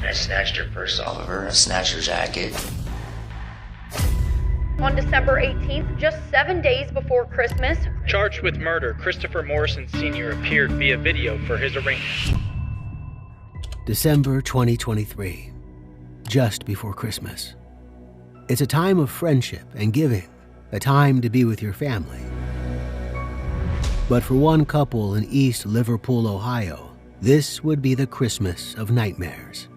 I snatched her purse off of her. I snatched her jacket. On December 18th, just 7 days before Christmas, charged with murder, Christopher Morrison Sr. appeared via video for his arraignment. December 2023, just before Christmas. It's a time of friendship and giving, a time to be with your family. But for one couple in East Liverpool, Ohio, this would be the Christmas of nightmares.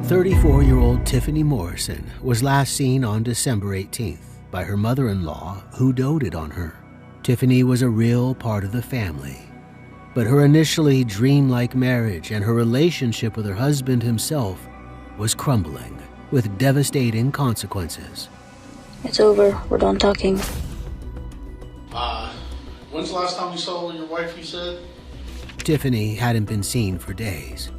34-year-old Tiffany Morrison was last seen on December 18th by her mother-in-law, who doted on her. Tiffany was a real part of the family, but her initially dreamlike marriage and her relationship with her husband himself was crumbling with devastating consequences. It's over. We're done talking. When's the last time you saw your wife, you said? Tiffany hadn't been seen for days,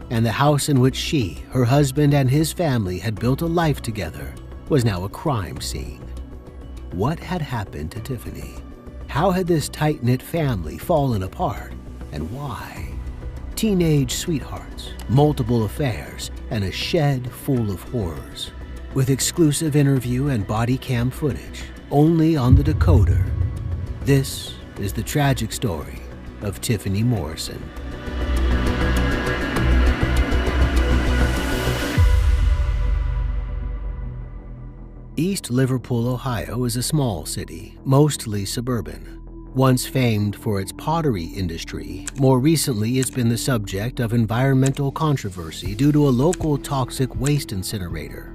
and the house in which she, her husband, and his family had built a life together was now a crime scene. What had happened to Tiffany? How had this tight-knit family fallen apart, and why? Teenage sweethearts, multiple affairs, and a shed full of horrors. With exclusive interview and body cam footage, only on the Decoder. This is the tragic story of Tiffany Morrison. East Liverpool, Ohio is a small city, mostly suburban. Once famed for its pottery industry, more recently it's been the subject of environmental controversy due to a local toxic waste incinerator.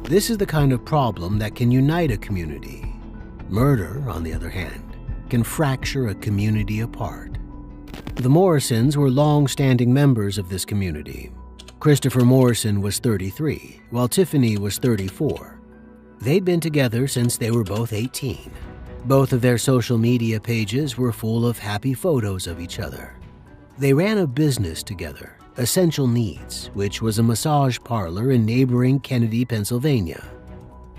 This is the kind of problem that can unite a community. Murder, on the other hand, can fracture a community apart. The Morrisons were long-standing members of this community. Christopher Morrison was 33, while Tiffany was 34. They'd been together since they were both 18. Both of their social media pages were full of happy photos of each other. They ran a business together, Essential Needs, which was a massage parlor in neighboring Kennedy, Pennsylvania.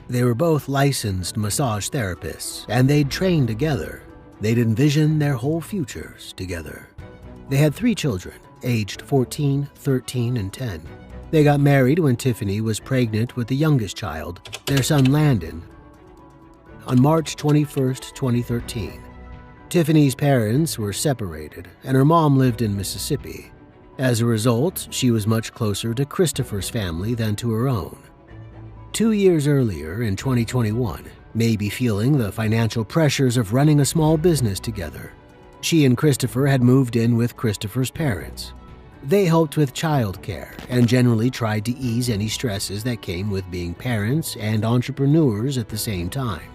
They were both licensed massage therapists, and they'd trained together. They'd envisioned their whole futures together. They had 3 children, aged 14, 13, and 10. They got married when Tiffany was pregnant with the youngest child, their son Landon, on March 21, 2013. Tiffany's parents were separated, and her mom lived in Mississippi. As a result, she was much closer to Christopher's family than to her own. 2 years earlier, in 2021, maybe feeling the financial pressures of running a small business together, she and Christopher had moved in with Christopher's parents. They helped with childcare and generally tried to ease any stresses that came with being parents and entrepreneurs at the same time.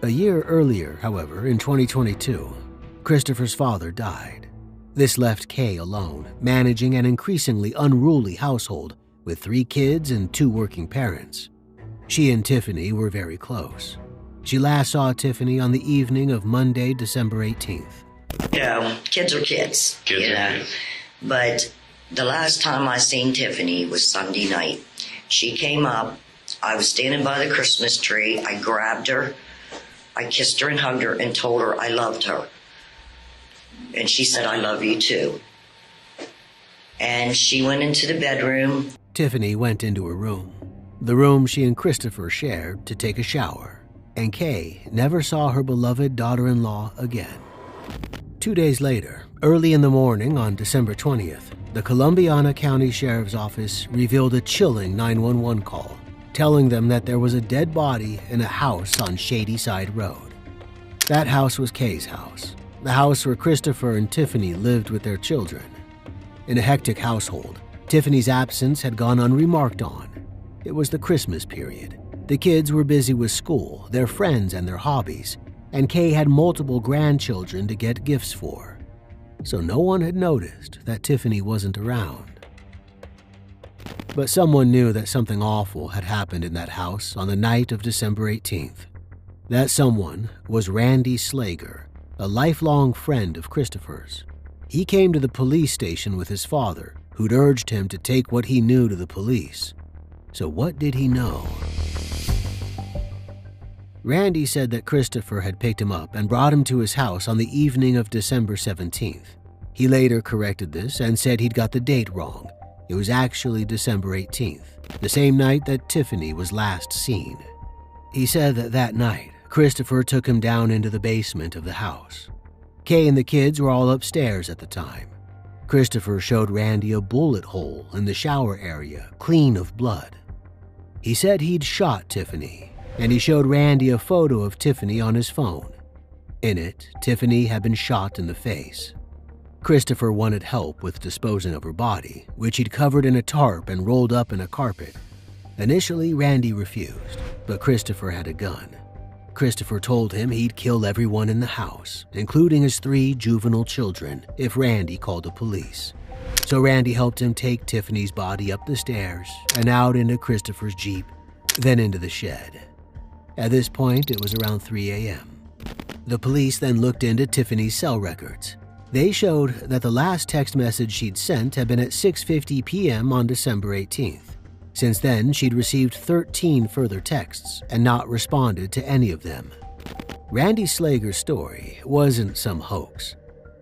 A year earlier, however, in 2022, Christopher's father died. This left Kay alone, managing an increasingly unruly household with 3 kids and 2 working parents. She and Tiffany were very close. She last saw Tiffany on the evening of Monday, December 18th. Kids are kids, you know. But the last time I seen Tiffany was Sunday night. She came up. I was standing by the Christmas tree. I grabbed her. I kissed her and hugged her and told her I loved her. And she said, I love you too. And she went into the bedroom. Tiffany went into her room, the room she and Christopher shared, to take a shower. And Kay never saw her beloved daughter-in-law again. 2 days later, early in the morning on December 20th, the Columbiana County Sheriff's Office revealed a chilling 911 call, telling them that there was a dead body in a house on Shady Side Road. That house was Kay's house, the house where Christopher and Tiffany lived with their children. In a hectic household, Tiffany's absence had gone unremarked on. It was the Christmas period. The kids were busy with school, their friends, and their hobbies, and Kay had multiple grandchildren to get gifts for. So no one had noticed that Tiffany wasn't around. But someone knew that something awful had happened in that house on the night of December 18th. That someone was Randy Slager, a lifelong friend of Christopher's. He came to the police station with his father, who'd urged him to take what he knew to the police. So what did he know? Randy said that Christopher had picked him up and brought him to his house on the evening of December 17th. He later corrected this and said he'd got the date wrong. It was actually December 18th, the same night that Tiffany was last seen. He said that that night, Christopher took him down into the basement of the house. Kay and the kids were all upstairs at the time. Christopher showed Randy a bullet hole in the shower area, clean of blood. He said he'd shot Tiffany, and he showed Randy a photo of Tiffany on his phone. In it, Tiffany had been shot in the face. Christopher wanted help with disposing of her body, which he'd covered in a tarp and rolled up in a carpet. Initially, Randy refused, but Christopher had a gun. Christopher told him he'd kill everyone in the house, including his 3 juvenile children, if Randy called the police. So Randy helped him take Tiffany's body up the stairs and out into Christopher's Jeep, then into the shed. At this point, it was around 3 a.m. The police then looked into Tiffany's cell records. They showed that the last text message she'd sent had been at 6:50 p.m. on December 18th. Since then, she'd received 13 further texts and not responded to any of them. Randy Slager's story wasn't some hoax.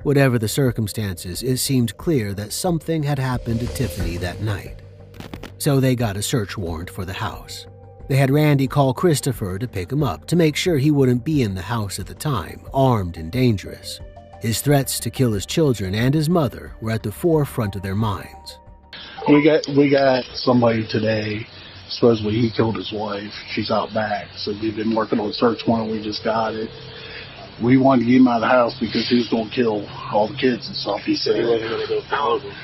Whatever the circumstances, it seemed clear that something had happened to Tiffany that night. So they got a search warrant for the house. They had Randy call Christopher to pick him up to make sure he wouldn't be in the house at the time, armed and dangerous. His threats to kill his children and his mother were at the forefront of their minds. We got somebody today, supposedly he killed his wife. She's out back, so we've been working on a search warrant. We just got it. We wanted to get him out of the house because he was going to kill all the kids and stuff, he said. He wasn't going to go follow them.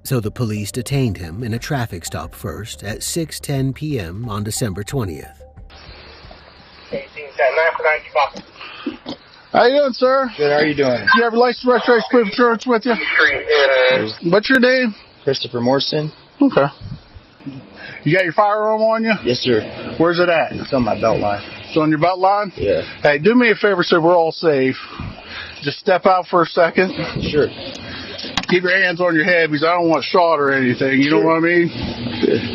So the police detained him in a traffic stop first at 6:10 p.m. on December 20th. How you doing, sir? Good, how are you doing? You have your license, registration, proof of insurance with you? What's your name? Christopher Morrison. Okay. You got your firearm on you? Yes, sir. Where's it at? It's on my belt line. It's on your belt line? Yeah. Hey, do me a favor so we're all safe. Just step out for a second. Sure. Keep your hands on your head because I don't want shot or anything. You know what I mean?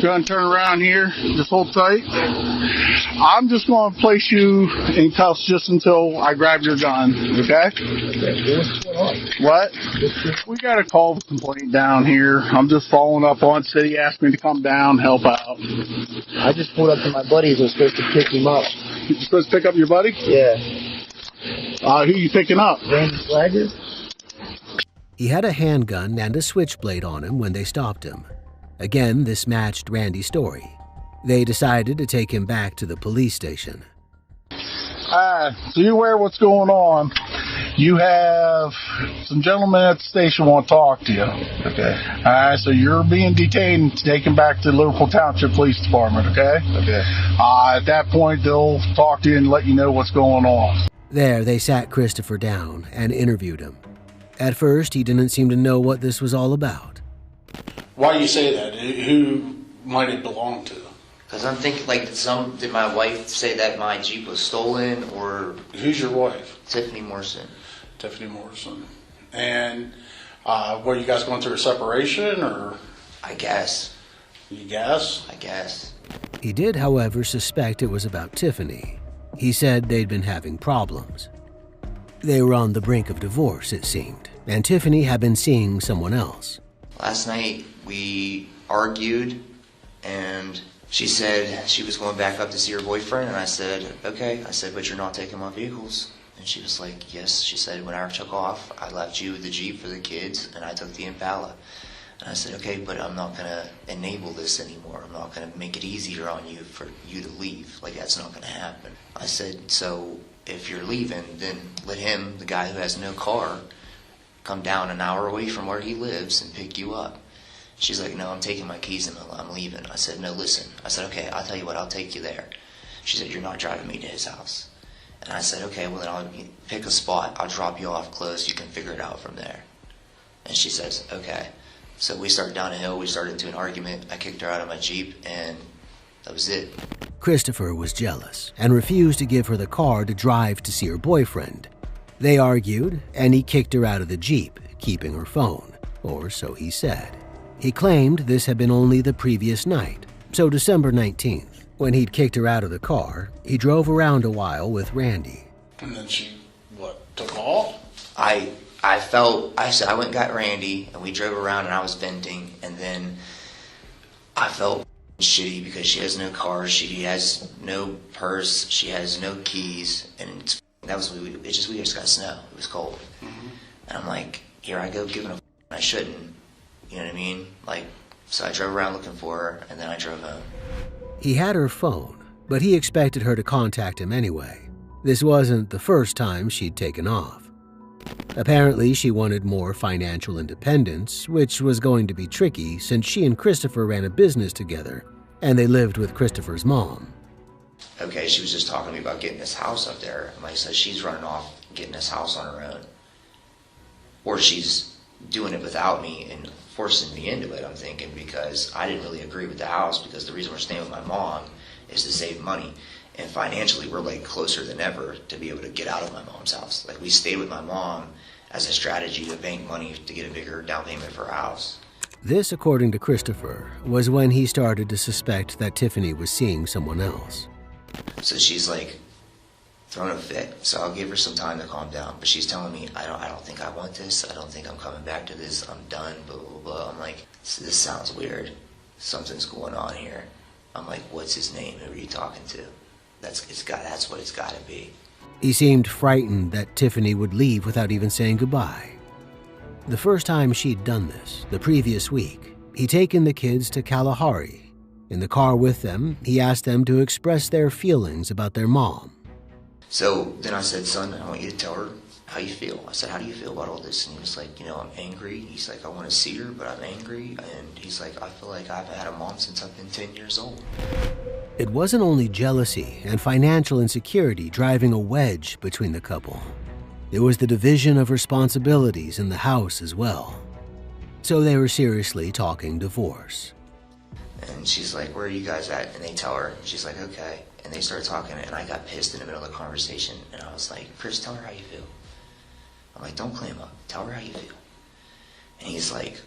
Go ahead and turn around here. Just hold tight. I'm just going to place you in cuffs just until I grab your gun. Okay? What's going on? What? We got a call complaint down here. I'm just following up on it. He asked me to come down, help out. I just pulled up to my buddies. I was supposed to pick him up. You supposed to pick up your buddy? Yeah. Who you picking up? Randy Slager? He had a handgun and a switchblade on him when they stopped him. Again, this matched Randy's story. They decided to take him back to the police station. So you're aware of what's going on. You have some gentlemen at the station want to talk to you. Okay. So you're being detained and taken back to the Liverpool Township Police Department, okay? Okay. At that point, they'll talk to you and let you know what's going on. There, they sat Christopher down and interviewed him. At first, he didn't seem to know what this was all about. Why do you say that? Who might it belong to? Because I'm thinking, did my wife say that my Jeep was stolen, or... Who's your wife? Tiffany Morrison. Tiffany Morrison. And, were you guys going through a separation, or? I guess. You guess? I guess. He did, however, suspect it was about Tiffany. He said they'd been having problems. They were on the brink of divorce, it seemed, and Tiffany had been seeing someone else. Last night, we argued, and she said she was going back up to see her boyfriend, and I said, okay. I said, but you're not taking my vehicles. And she was like, yes. She said, when I took off, I left you with the Jeep for the kids, and I took the Impala. And I said, okay, but I'm not going to enable this anymore. I'm not going to make it easier on you for you to leave. Like, that's not going to happen. I said, so if you're leaving, then let him, the guy who has no car, come down an hour away from where he lives and pick you up. She's like, no, I'm taking my keys and I'm leaving. I said, no, listen. I said, okay, I'll tell you what, I'll take you there. She said, you're not driving me to his house. And I said, okay, well then I'll pick a spot. I'll drop you off close. You can figure it out from there. And she says, okay. So we started down a hill. We started into an argument. I kicked her out of my Jeep, and that was it. Christopher was jealous and refused to give her the car to drive to see her boyfriend. They argued, and he kicked her out of the Jeep, keeping her phone, or so he said. He claimed this had been only the previous night, so December 19th, When he'd kicked her out of the car, he drove around a while with Randy. And then she, took off? I went and got Randy, and we drove around, and I was venting, and then I felt shitty because she has no car, she has no purse, she has no keys, and we just got snow. It was cold. Mm-hmm. And I'm like, here I go giving a I shouldn't. You know what I mean? So I drove around looking for her, and then I drove home. He had her phone, but he expected her to contact him anyway. This wasn't the first time she'd taken off. Apparently, she wanted more financial independence, which was going to be tricky since she and Christopher ran a business together, and they lived with Christopher's mom. Okay, she was just talking to me about getting this house up there. So she's running off getting this house on her own. Or she's doing it without me and forcing me into it, I'm thinking, because I didn't really agree with the house, because the reason we're staying with my mom is to save money. And financially, we're closer than ever to be able to get out of my mom's house. We stayed with my mom as a strategy to bank money to get a bigger down payment for our house. This, according to Christopher, was when he started to suspect that Tiffany was seeing someone else. So she's throwing a fit. So I'll give her some time to calm down. But she's telling me, I don't think I want this. I don't think I'm coming back to this. I'm done, blah, blah, blah. I'm like, this sounds weird. Something's going on here. I'm like, what's his name? Who are you talking to? That's what it's got to be. He seemed frightened that Tiffany would leave without even saying goodbye. The first time she'd done this, the previous week, he'd taken the kids to Kalahari. In the car with them, he asked them to express their feelings about their mom. So then I said, son, I want you to tell her how you feel. I said, how do you feel about all this? And he was like, I'm angry. He's like, I want to see her, but I'm angry. And he's like, I feel like I haven't had a mom since I've been 10 years old. It wasn't only jealousy and financial insecurity driving a wedge between the couple. It was the division of responsibilities in the house as well. So they were seriously talking divorce. And she's like, where are you guys at? And they tell her. And she's like, okay. And they started talking, and I got pissed in the middle of the conversation. And I was like, Chris, tell her how you feel. I'm like, don't clam up. Tell her how you feel. And he's like,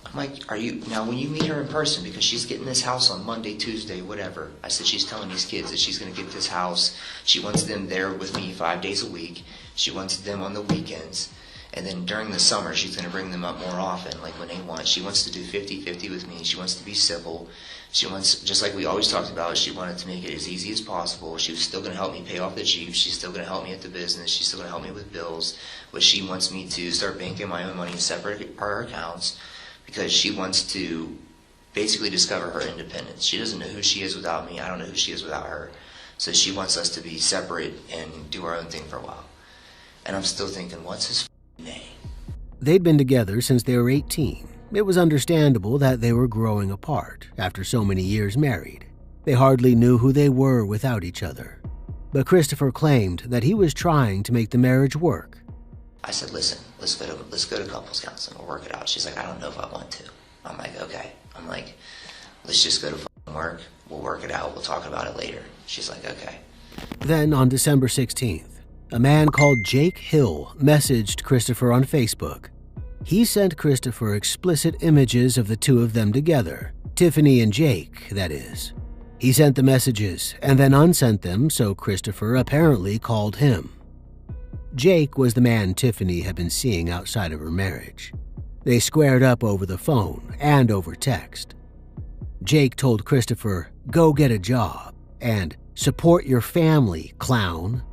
I'm like, now when you meet her in person, because she's getting this house on Monday, Tuesday, whatever. I said, she's telling these kids that she's going to get this house. She wants them there with me 5 days a week. She wants them on the weekends. And then during the summer, she's going to bring them up more often, when they want. She wants to do 50-50 with me. She wants to be civil. She wants, just like we always talked about, she wanted to make it as easy as possible. She was still going to help me pay off the Jeep. She's still going to help me at the business. She's still going to help me with bills. But she wants me to start banking my own money and separate our accounts, because she wants to basically discover her independence. She doesn't know who she is without me. I don't know who she is without her. So she wants us to be separate and do our own thing for a while. And I'm still thinking, what's his name? They'd been together since they were 18. It was understandable that they were growing apart after so many years married. They hardly knew who they were without each other. But Christopher claimed that he was trying to make the marriage work. I said, listen, let's go to couples counseling. We'll work it out. She's like, I don't know if I want to. I'm like, okay. I'm like, let's just go to work. We'll work it out. We'll talk about it later. She's like, okay. Then on December 16th, a man called Jake Hill messaged Christopher on Facebook. He sent Christopher explicit images of the two of them together, Tiffany and Jake, that is. He sent the messages and then unsent them, so Christopher apparently called him. Jake was the man Tiffany had been seeing outside of her marriage. They squared up over the phone and over text. Jake told Christopher, "Go get a job," and "Support your family, clown."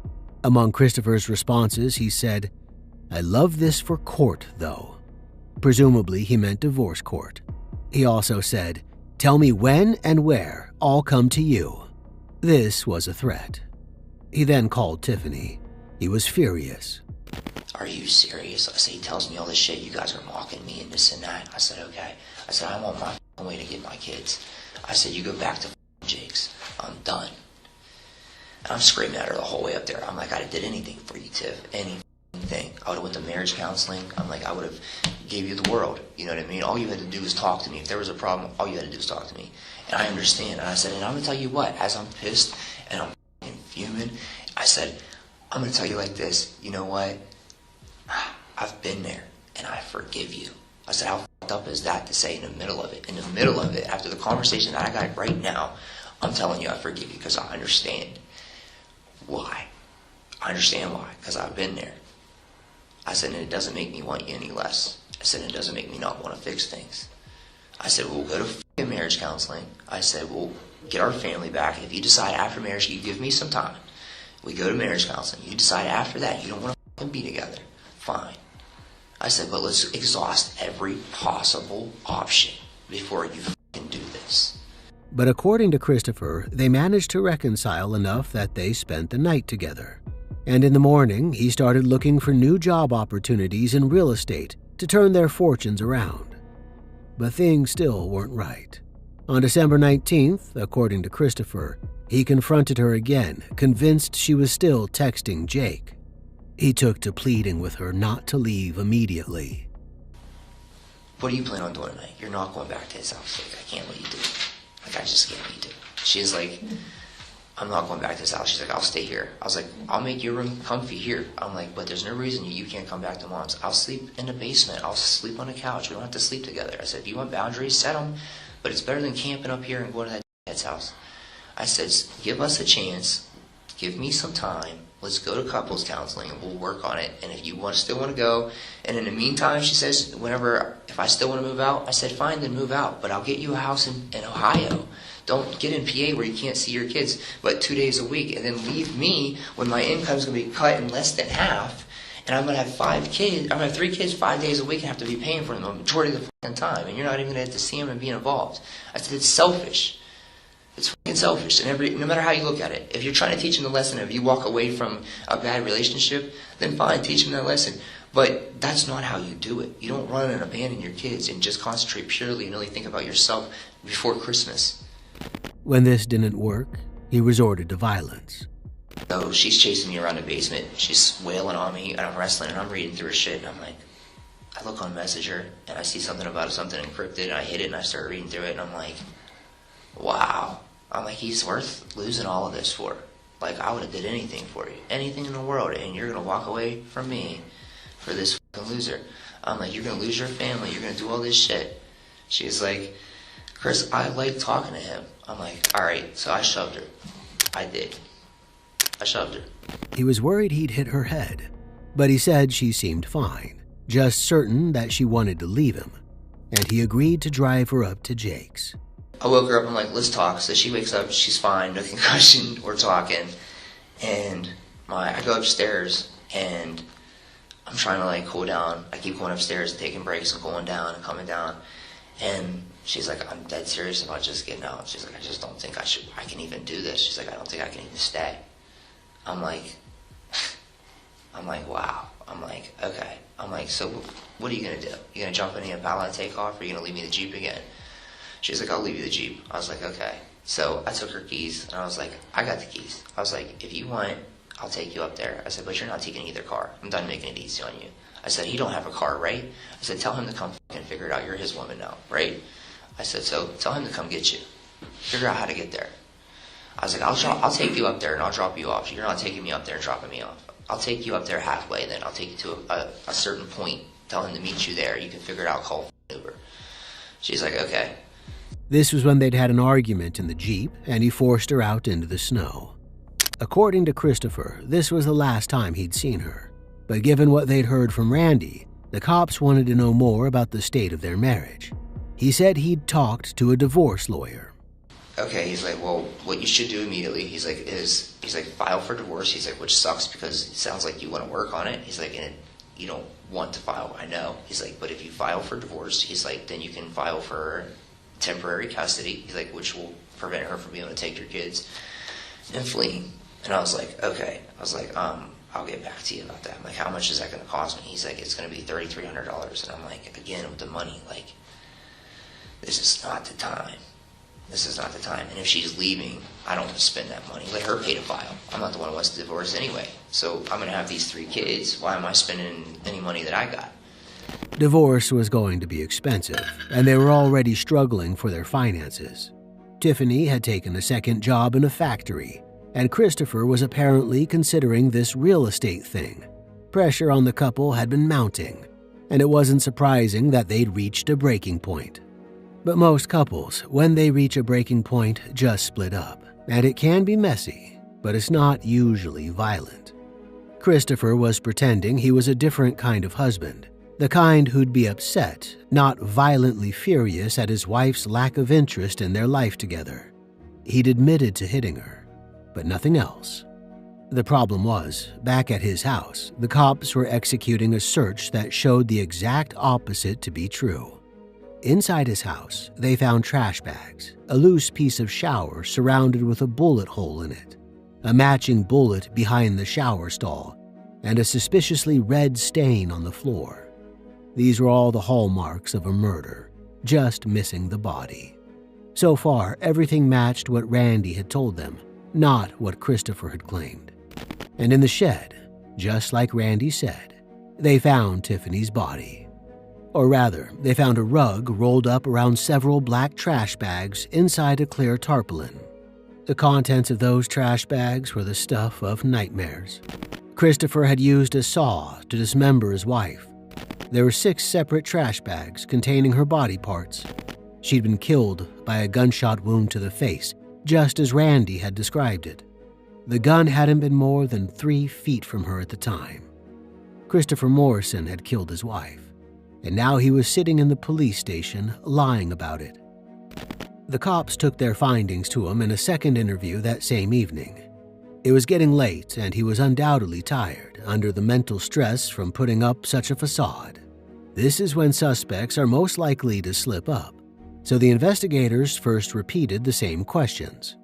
Among Christopher's responses, he said, "I love this for court, though." Presumably, he meant divorce court. He also said, "Tell me when and where, I'll come to you." This was a threat. He then called Tiffany. He was furious. Are you serious? I said, he tells me all this shit. You guys are mocking me and this and that. I said, okay. I said, I'm on my way to get my kids. I said, you go back to Jake's. I'm done. And I'm screaming at her the whole way up there. I'm like, I did anything for you, Tiff. Anything. I would have went to marriage counseling. I'm like, I would have gave you the world. You know what I mean? All you had to do was talk to me. If there was a problem, all you had to do was talk to me. And I understand. And I said, and I'm going to tell you what, as I'm pissed and I'm fuming, I said, I'm going to tell you like this. You know what? I've been there, and I forgive you. I said, how fucked up is that to say in the middle of it? In the middle of it, after the conversation that I got right now, I'm telling you, I forgive you because I understand why. I understand why, because I've been there. I said, and it doesn't make me want you any less. I said, it doesn't make me not want to fix things. I said, we'll go to f***ing marriage counseling. I said, we'll get our family back. If you decide after marriage, you give me some time. We go to marriage counseling. You decide after that you don't want to f***ing be together. Fine. I said, but let's exhaust every possible option before you f***ing do this. But according to Christopher, they managed to reconcile enough that they spent the night together. And in the morning, he started looking for new job opportunities in real estate to turn their fortunes around. But things still weren't right. On December 19th, according to Christopher, he confronted her again, convinced she was still texting Jake. He took to pleading with her not to leave immediately. What do you plan on doing tonight? You're not going back to his house. Like, I can't let you do it. Like, I just can't let you do it. She's like, I'm not going back to his house. She's like, I'll stay here. I was like, I'll make your room comfy here. I'm like, but there's no reason you can't come back to mom's. I'll sleep in the basement. I'll sleep on the couch. We don't have to sleep together. I said, if you want boundaries, set them. But it's better than camping up here and going to that dad's house. I said, give us a chance. Give me some time. Let's go to couples counseling and we'll work on it. And if you still want to go, and in the meantime, she says, if I still want to move out, I said, fine, then move out. But I'll get you a house in Ohio. Don't get in PA where you can't see your kids but 2 days a week, and then leave me when my income's going to be cut in less than half, and I'm going to have 5 kids. I'm going to have 3 kids 5 days a week and have to be paying for them the majority of the fucking time, and you're not even going to get to see them and be involved. I said, it's selfish. It's fucking selfish, and no matter how you look at it. If you're trying to teach them the lesson, if you walk away from a bad relationship, then fine, teach them that lesson. But that's not how you do it. You don't run and abandon your kids and just concentrate purely and only think about yourself before Christmas. When this didn't work, he resorted to violence. So she's chasing me around the basement. She's wailing on me, and I'm wrestling, and I'm reading through her shit, and I'm like, I look on Messenger, and I see something about something encrypted, and I hit it, and I start reading through it, and I'm like, wow. I'm like, he's worth losing all of this for. Like, I would have did anything for you. Anything in the world, and you're going to walk away from me for this fucking loser. I'm like, you're going to lose your family. You're going to do all this shit. She's like, Chris, I like talking to him. I'm like, all right. So I shoved her. I did. I shoved her. He was worried he'd hit her head, but he said she seemed fine, just certain that she wanted to leave him, and he agreed to drive her up to Jake's. I woke her up, I'm like, let's talk. So she wakes up, she's fine, no concussion, we're talking. And I go upstairs, and I'm trying to like cool down. I keep going upstairs and taking breaks and going down and coming down. And she's like, I'm dead serious about just getting out. She's like, I just don't think I can even do this. She's like, I don't think I can even stay. I'm like, wow. I'm like, okay. I'm like, so what are you going to do? You going to jump in the Impala and take off, or are you going to leave me the Jeep again? She's like, I'll leave you the Jeep. I was like, okay. So I took her keys, and I was like, I got the keys. I was like, if you want, I'll take you up there. I said, but you're not taking either car. I'm done making it easy on you. I said, he don't have a car, right? I said, tell him to come and figure it out. You're his woman now, right? I said, so tell him to come get you. Figure out how to get there. I was like, I'll take you up there, and I'll drop you off. You're not taking me up there and dropping me off. I'll take you up there halfway, then I'll take you to a certain point. Tell him to meet you there. You can figure it out, call Uber. She's like, okay. This was when they'd had an argument in the Jeep, and he forced her out into the snow. According to Christopher, this was the last time he'd seen her. But given what they'd heard from Randy, the cops wanted to know more about the state of their marriage. He said he'd talked to a divorce lawyer. Okay, he's like, well, what you should do immediately, he's like, file for divorce. He's like, which sucks because it sounds like you want to work on it. He's like, and you don't want to file, I know. He's like, but if you file for divorce, he's like, then you can file for temporary custody. He's like, which will prevent her from being able to take your kids and flee. And I was like, okay. I was like, I'll get back to you about that. I'm like, how much is that going to cost me? He's like, it's going to be $3,300. And I'm like, again, with the money, like, this is not the time. This is not the time. And if she's leaving, I don't want to spend that money. Let her pay to file. I'm not the one who wants to divorce anyway. So I'm going to have these 3 kids. Why am I spending any money that I got? Divorce was going to be expensive, and they were already struggling for their finances. Tiffany had taken a second job in a factory, and Christopher was apparently considering this real estate thing. Pressure on the couple had been mounting, and it wasn't surprising that they'd reached a breaking point. But most couples, when they reach a breaking point, just split up, and it can be messy, but it's not usually violent. Christopher was pretending he was a different kind of husband, the kind who'd be upset, not violently furious at his wife's lack of interest in their life together. He'd admitted to hitting her, but nothing else. The problem was, back at his house, the cops were executing a search that showed the exact opposite to be true. Inside his house, they found trash bags, a loose piece of shower surrounded with a bullet hole in it, a matching bullet behind the shower stall, and a suspiciously red stain on the floor. These were all the hallmarks of a murder, just missing the body. So far, everything matched what Randy had told them, not what Christopher had claimed. And in the shed, just like Randy said, they found Tiffany's body. Or rather, they found a rug rolled up around several black trash bags inside a clear tarpaulin. The contents of those trash bags were the stuff of nightmares. Christopher had used a saw to dismember his wife. There were 6 separate trash bags containing her body parts. She'd been killed by a gunshot wound to the face, just as Randy had described it. The gun hadn't been more than 3 feet from her at the time. Christopher Morrison had killed his wife, and now he was sitting in the police station lying about it. The cops took their findings to him in a second interview that same evening. It was getting late, and he was undoubtedly tired under the mental stress from putting up such a facade. This is when suspects are most likely to slip up, so the investigators first repeated the same questions.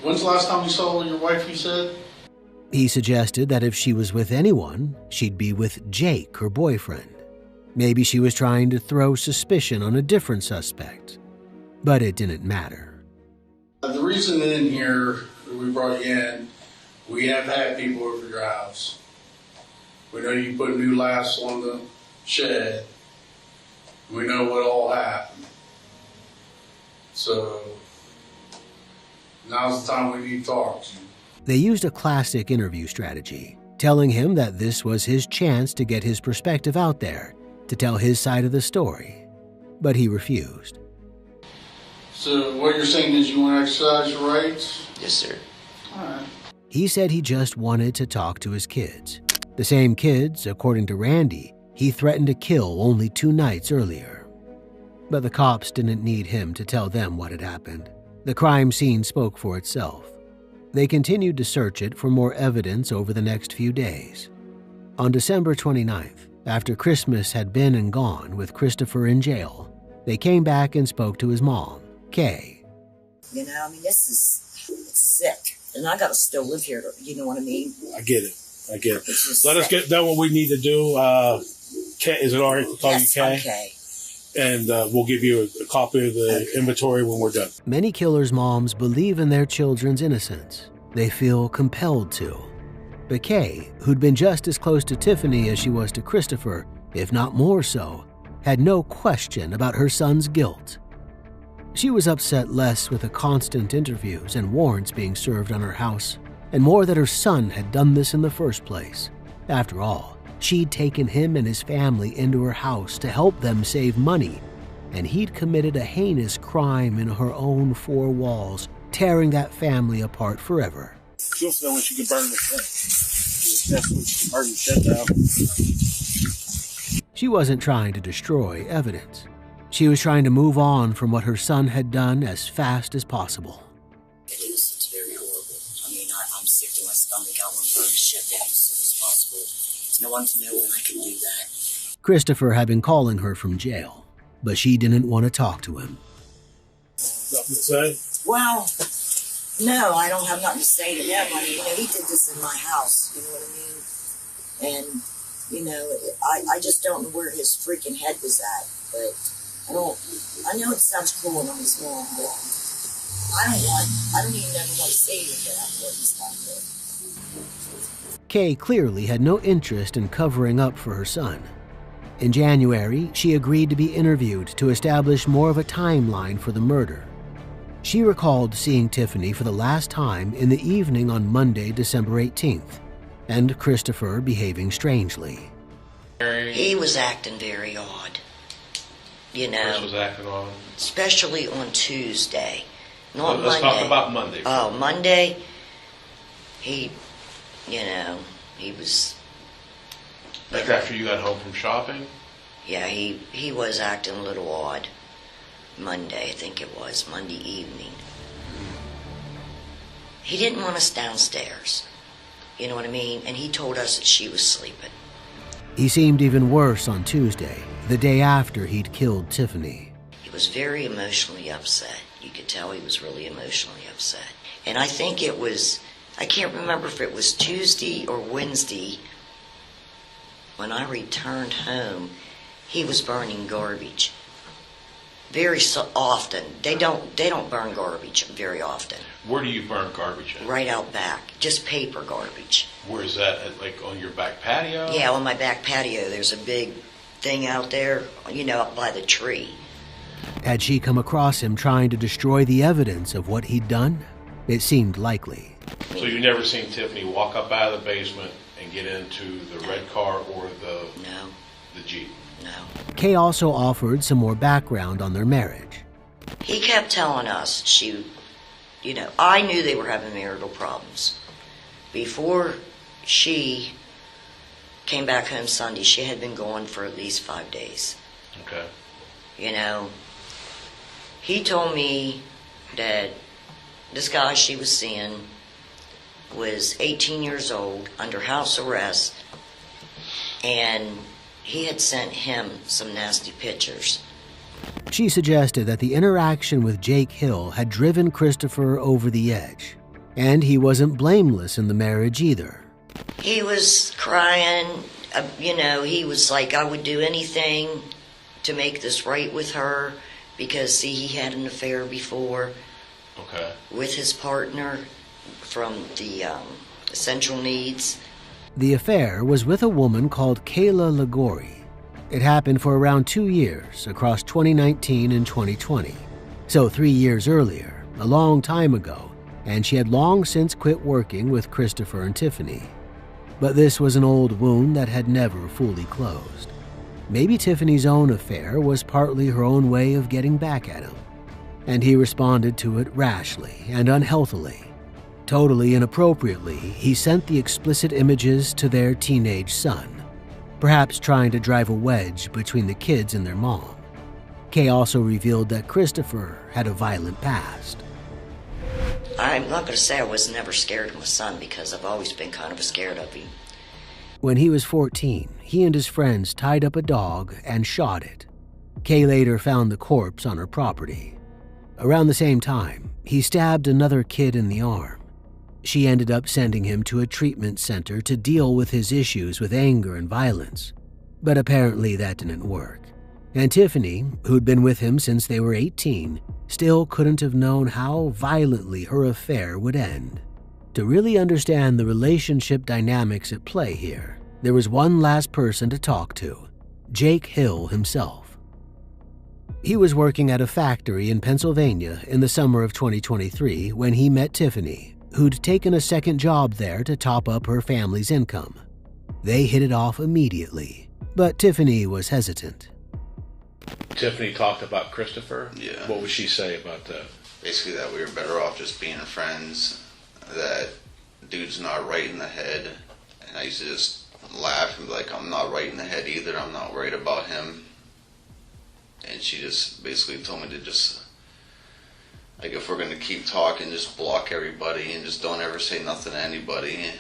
When's the last time you saw your wife, you said? He suggested that if she was with anyone, she'd be with Jake, her boyfriend. Maybe she was trying to throw suspicion on a different suspect. But it didn't matter. The reason in here that we brought you in, we have had people over your house. We know you put new lifts on the shed. We know what all happened. So now's the time we need to talk to you. They used a classic interview strategy, telling him that this was his chance to get his perspective out there, to tell his side of the story. But he refused. So what you're saying is you want to exercise your rights? Yes, sir. All right. He said he just wanted to talk to his kids. The same kids, according to Randy, he threatened to kill only 2 nights earlier. But the cops didn't need him to tell them what had happened. The crime scene spoke for itself. They continued to search it for more evidence over the next few days. On December 29th, after Christmas had been and gone with Christopher in jail, they came back and spoke to his mom, Kay. You know, I mean, this is sick. And I got to still live here, you know what I mean? I get it. Let us get done what we need to do. Kay, is it all right to call you Kay? Okay. And we'll give you a copy of the inventory when we're done. Many killers' moms believe in their children's innocence. They feel compelled to. But Kay, who'd been just as close to Tiffany as she was to Christopher, if not more so, had no question about her son's guilt. She was upset less with the constant interviews and warrants being served on her house, and more that her son had done this in the first place. After all, she'd taken him and his family into her house to help them save money, and he'd committed a heinous crime in her own 4 walls, tearing that family apart forever. She wants to know when she can burn the shed. That's when she can burn the shed down. She wasn't trying to destroy evidence. She was trying to move on from what her son had done as fast as possible. It is. It's very horrible. I mean, I'm sick to my stomach. I want to burn the shed down as soon as possible. I want to know when I can do that. Christopher had been calling her from jail, but she didn't want to talk to him. Nothing to say? Well, no, I don't have nothing to say to him. I mean, you know, he did this in my house, you know what I mean? And, you know, I just don't know where his freaking head was at, but I know it sounds cruel on his mom, but I don't even ever want to say anything after what he's done. Kay clearly had no interest in covering up for her son. In January, she agreed to be interviewed to establish more of a timeline for the murder. She recalled seeing Tiffany for the last time in the evening on Monday, December 18th, and Christopher behaving strangely. He was acting very odd. You know. Chris was acting on. Especially on Tuesday. Not Let's Monday. talk about Monday. Oh, Monday, he was... Like after you got home from shopping? Yeah, he was acting a little odd. Monday, I think it was, Monday evening. He didn't want us downstairs. You know what I mean? And he told us that she was sleeping. He seemed even worse on Tuesday, the day after he'd killed Tiffany. He was very emotionally upset. You could tell he was really emotionally upset. And I think it was, I can't remember if it was Tuesday or Wednesday, when I returned home, he was burning garbage. Very often. They don't burn garbage very often. Where do you burn garbage at? Right out back. Just paper garbage. Where is that? Like on your back patio? Yeah, on my back patio. There's a big thing out there, you know, up by the tree. Had she come across him trying to destroy the evidence of what he'd done? It seemed likely. So you've never seen Tiffany walk up out of the basement and get into the red car or the Jeep? No. Kay also offered some more background on their marriage. He kept telling us I knew they were having marital problems. Before she came back home Sunday, she had been gone for at least 5 days. Okay. You know, he told me that this guy she was seeing was 18 years old, under house arrest, and he had sent him some nasty pictures. She suggested that the interaction with Jake Hill had driven Christopher over the edge, and he wasn't blameless in the marriage either. He was crying, he was like, I would do anything to make this right with her, because, see, he had an affair before with his partner from the Essential Needs. The affair was with a woman called Kayla Ligori. It happened for around 2 years, across 2019 and 2020. So 3 years earlier, a long time ago, and she had long since quit working with Christopher and Tiffany. But this was an old wound that had never fully closed. Maybe Tiffany's own affair was partly her own way of getting back at him, and he responded to it rashly and unhealthily. Totally inappropriately, he sent the explicit images to their teenage son, perhaps trying to drive a wedge between the kids and their mom. Kay also revealed that Christopher had a violent past. I'm not going to say I was never scared of my son, because I've always been kind of scared of him. When he was 14, he and his friends tied up a dog and shot it. Kay later found the corpse on her property. Around the same time, he stabbed another kid in the arm. She ended up sending him to a treatment center to deal with his issues with anger and violence. But apparently that didn't work. And Tiffany, who'd been with him since they were 18, still couldn't have known how violently her affair would end. To really understand the relationship dynamics at play here, there was one last person to talk to: Jake Hill himself. He was working at a factory in Pennsylvania in the summer of 2023 when he met Tiffany, who'd taken a second job there to top up her family's income. They hit it off immediately, but Tiffany was hesitant. Tiffany talked about Christopher? Yeah. What would she say about that? Basically that we were better off just being friends, that dude's not right in the head. And I used to just laugh and be like, I'm not right in the head either, I'm not worried about him. And she just basically told me to just, like, if we're going to keep talking, just block everybody and just don't ever say nothing to anybody.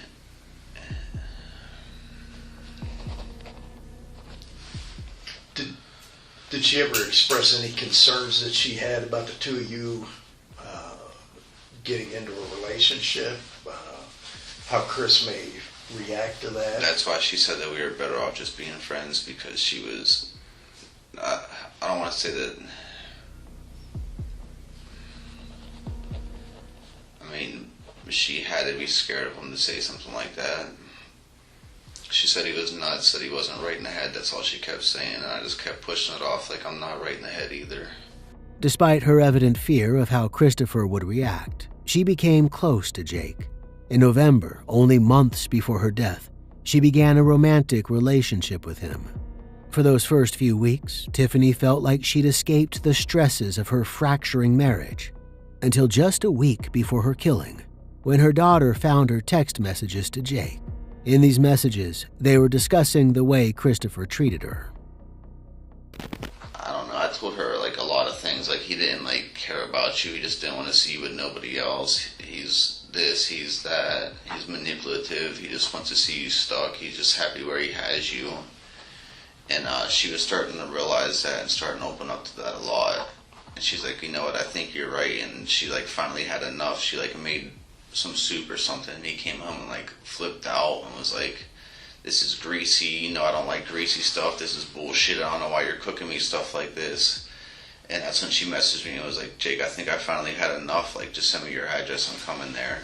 Did she ever express any concerns that she had about the two of you getting into a relationship? How Chris may react to that? That's why she said that we were better off just being friends, because she was, I don't want to say that, I mean, she had to be scared of him to say something like that. She said he was nuts, that he wasn't right in the head. That's all she kept saying, and I just kept pushing it off like I'm not right in the head either. Despite her evident fear of how Christopher would react, she became close to Jake. In November, only months before her death, she began a romantic relationship with him. For those first few weeks, Tiffany felt like she'd escaped the stresses of her fracturing marriage, until just a week before her killing, when her daughter found her text messages to Jake. In these messages, they were discussing the way Christopher treated her. I don't know, I told her like a lot of things, like he didn't like care about you, he just didn't want to see you with nobody else. He's this, he's that, he's manipulative, he just wants to see you stuck, he's just happy where he has you. And she was starting to realize that and starting to open up to that a lot. And she's like, you know what, I think you're right. And she like finally had enough. She like made some soup or something, and he came home and like flipped out and was like, this is greasy, you know, I don't like greasy stuff, this is bullshit, I don't know why you're cooking me stuff like this. And that's when she messaged me and was like, Jake, I think I finally had enough, like just send me your address, I'm coming there.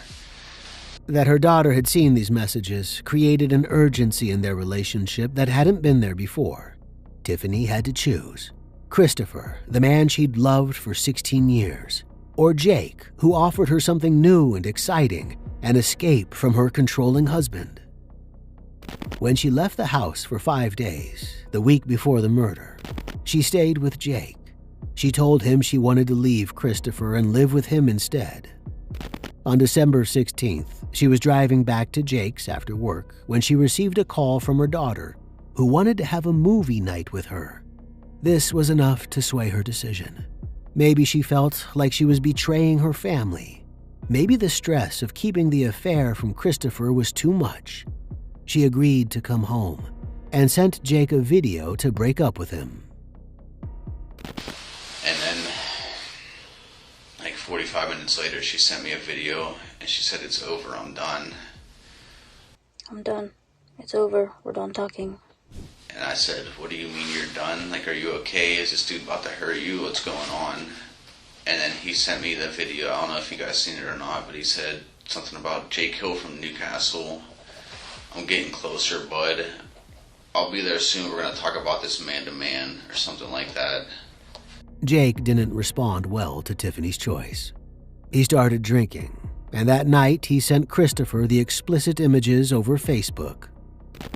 That her daughter had seen these messages created an urgency in their relationship that hadn't been there before. Tiffany had to choose. Christopher, the man she'd loved for 16 years, or Jake, who offered her something new and exciting, an escape from her controlling husband. When she left the house for 5 days, the week before the murder, she stayed with Jake. She told him she wanted to leave Christopher and live with him instead. On December 16th, she was driving back to Jake's after work when she received a call from her daughter, who wanted to have a movie night with her. This was enough to sway her decision. Maybe she felt like she was betraying her family. Maybe the stress of keeping the affair from Christopher was too much. She agreed to come home and sent Jake a video to break up with him. And then, like 45 minutes later, she sent me a video and she said, it's over, I'm done. I'm done. It's over. We're done talking. And I said, what do you mean you're done? Like, are you okay? Is this dude about to hurt you? What's going on? And then he sent me the video. I don't know if you guys seen it or not, but he said something about Jake Hill from Newcastle. I'm getting closer, bud. I'll be there soon. We're going to talk about this man-to-man or something like that. Jake didn't respond well to Tiffany's choice. He started drinking, and that night he sent Christopher the explicit images over Facebook.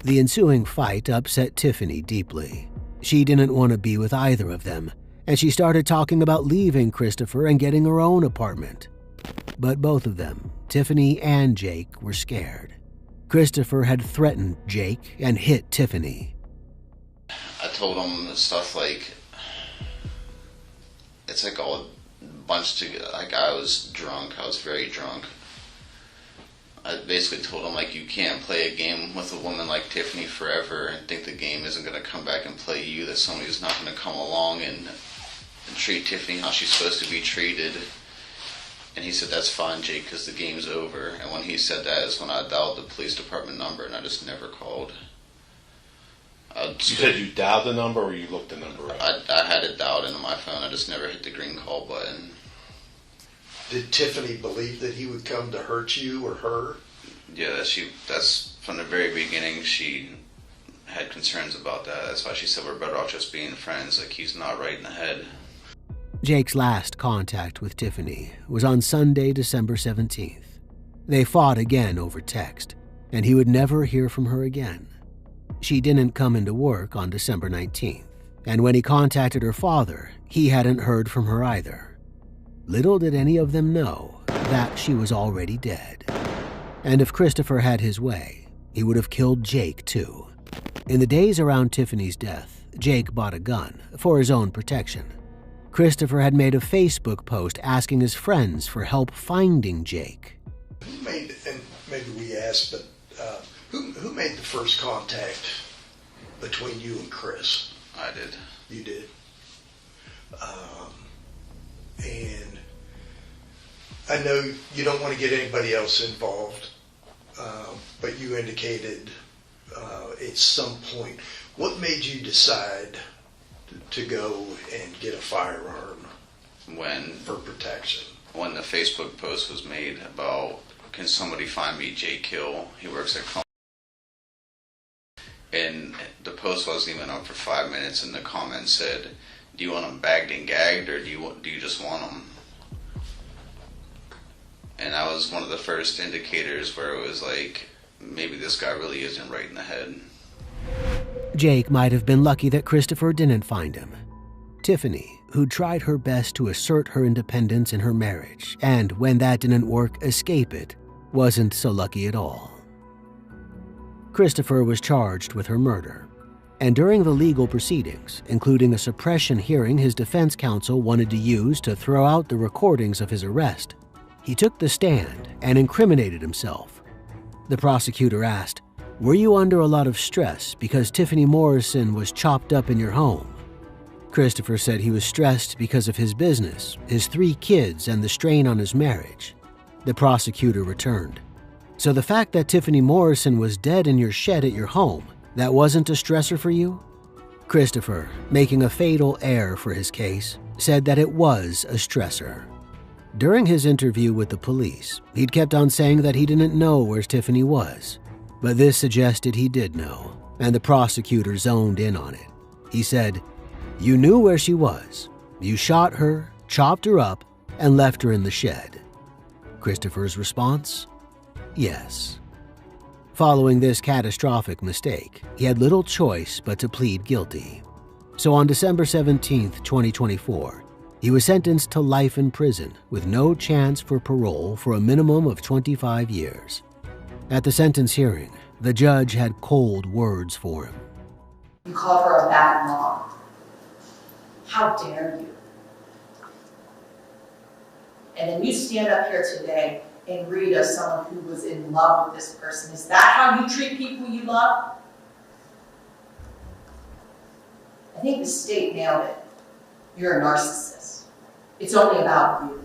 The ensuing fight upset Tiffany deeply. She didn't want to be with either of them, and she started talking about leaving Christopher and getting her own apartment. But both of them, Tiffany and Jake, were scared. Christopher had threatened Jake and hit Tiffany. I told him stuff like, it's like all bunched together. Like, I was drunk. I was very drunk. I basically told him, like, you can't play a game with a woman like Tiffany forever and think the game isn't going to come back and play you, that somebody's not going to come along and treat Tiffany how she's supposed to be treated. And he said, that's fine, Jake, because the game's over. And when he said that is when I dialed the police department number, and I just never called. You said you dialed the number or you looked the number up? I had it dialed into my phone. I just never hit the green call button. Did Tiffany believe that he would come to hurt you or her? Yeah, that's from the very beginning. She had concerns about that. That's why she said we're better off just being friends. Like, he's not right in the head. Jake's last contact with Tiffany was on Sunday, December 17th. They fought again over text, and he would never hear from her again. She didn't come into work on December 19th, and when he contacted her father, he hadn't heard from her either. Little did any of them know that she was already dead. And if Christopher had his way, he would have killed Jake too. In the days around Tiffany's death, Jake bought a gun for his own protection. Christopher had made a Facebook post asking his friends for help finding Jake. Who made, and maybe we asked, but who made the first contact between you and Chris? I did. You did. And I know you don't want to get anybody else involved, but you indicated at some point, what made you decide to go and get a firearm for protection? When the Facebook post was made about, can somebody find me Jake Hill? He works at and the post wasn't even up for 5 minutes, and the comment said, do you want them bagged and gagged, or do you just want them? And that was one of the first indicators where it was like, maybe this guy really isn't right in the head. Jake might have been lucky that Christopher didn't find him. Tiffany, who tried her best to assert her independence in her marriage, and when that didn't work, escape it, wasn't so lucky at all. Christopher was charged with her murder, and during the legal proceedings, including a suppression hearing his defense counsel wanted to use to throw out the recordings of his arrest, he took the stand and incriminated himself. The prosecutor asked, "Were you under a lot of stress because Tiffany Morrison was chopped up in your home?" Christopher said he was stressed because of his business, his 3 kids, and the strain on his marriage. The prosecutor returned, "So the fact that Tiffany Morrison was dead in your shed at your home, that wasn't a stressor for you?" Christopher, making a fatal error for his case, said that it was a stressor. During his interview with the police, he'd kept on saying that he didn't know where Tiffany was, but this suggested he did know, and the prosecutor zoned in on it. He said, "You knew where she was. You shot her, chopped her up, and left her in the shed." Christopher's response? Yes. Following this catastrophic mistake, he had little choice but to plead guilty. So on December 17, 2024, he was sentenced to life in prison with no chance for parole for a minimum of 25 years. At the sentence hearing, the judge had cold words for him. "You called her a bad mom. How dare you? And then you stand up here today and read of someone who was in love with this person. Is that how you treat people you love?" I think the state nailed it. You're a narcissist. It's only about you.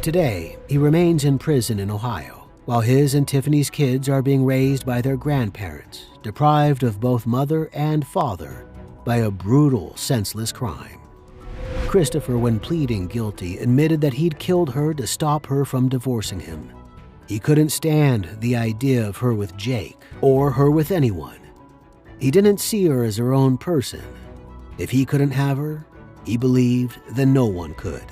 Today, he remains in prison in Ohio, while his and Tiffany's kids are being raised by their grandparents, deprived of both mother and father by a brutal, senseless crime. Christopher, when pleading guilty, admitted that he'd killed her to stop her from divorcing him. He couldn't stand the idea of her with Jake, or her with anyone. He didn't see her as her own person. If he couldn't have her, he believed that no one could.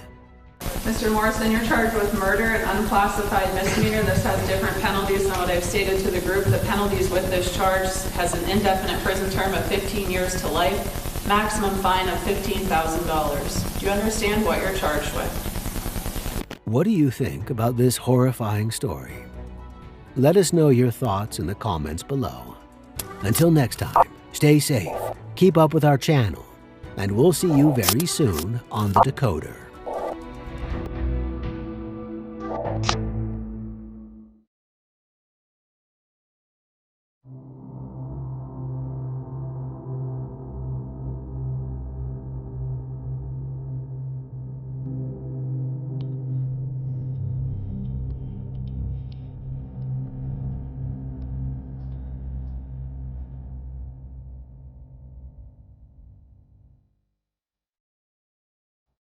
Mr. Morrison, you're charged with murder and unclassified misdemeanor. This has different penalties than what I've stated to the group. The penalties with this charge has an indefinite prison term of 15 years to life, maximum fine of $15,000. Do you understand what you're charged with? What do you think about this horrifying story? Let us know your thoughts in the comments below. Until next time, stay safe, keep up with our channel, and we'll see you very soon on The Decoder.